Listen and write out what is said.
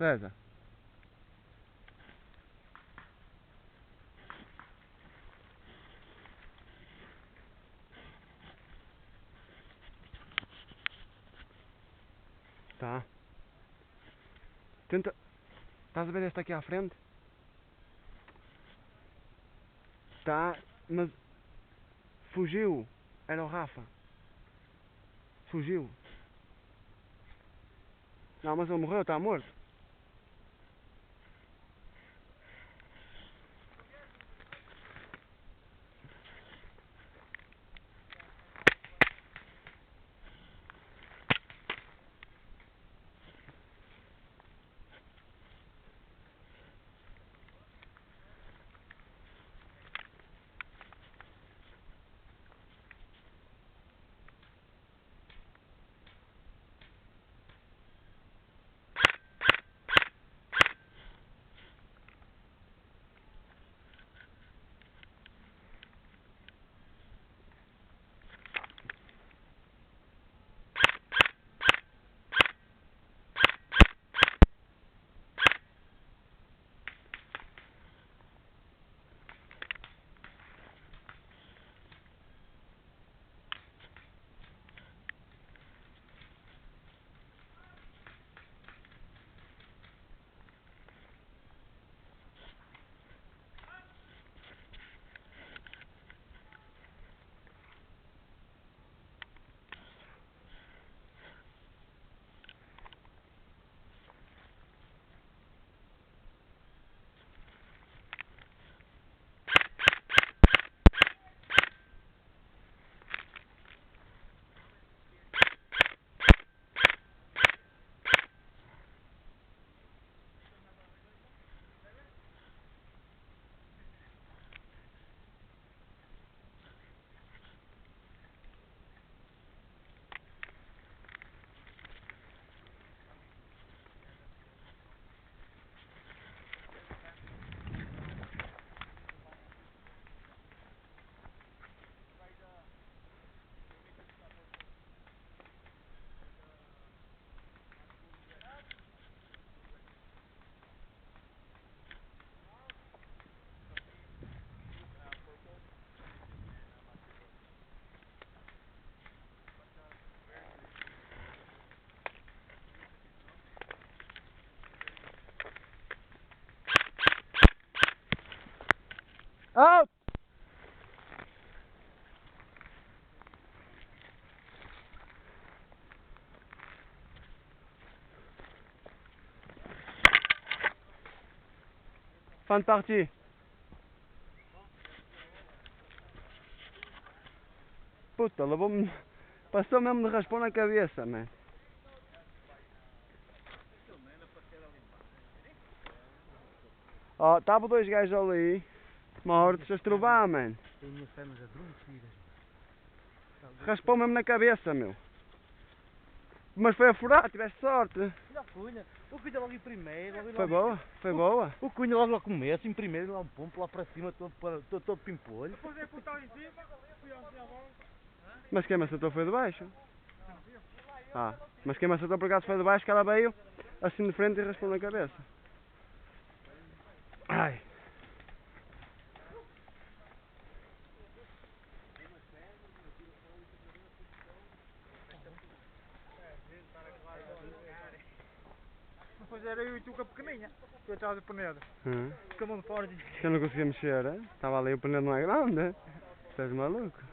César. Tá. Tenta. Estás a ver este aqui à frente? Tá, mas fugiu. Era o Rafa. Fugiu. Não, mas ele morreu, está morto. Out! Fin de partie. Puta, levou-me. Passou mesmo de raspão na cabeça, man. Ó, estavam dois gajos ali, mortos, a estrovar, man. Tenho as pernas adormecidas. Raspou mesmo na cabeça, meu. Mas foi a furar, tiveste sorte. Já Cunha, o Cunha logo em primeiro. Foi boa, foi boa. O Cunha logo ao começo, em primeiro, lá um pompo, lá para cima, todo pimpolho. Depois é que eu estava em cima, fui assim à bola. Mas quem me acertou foi de baixo. Ah, mas quem me acertou por acaso foi de baixo, que ela veio assim de frente e raspou na cabeça. Ai. Depois era eu e tu com a pequeninha. Tu atrás do penedo. Com a mão de fora. Eu não conseguia mexer, estava ali, o pneu não é grande. Estás maluco?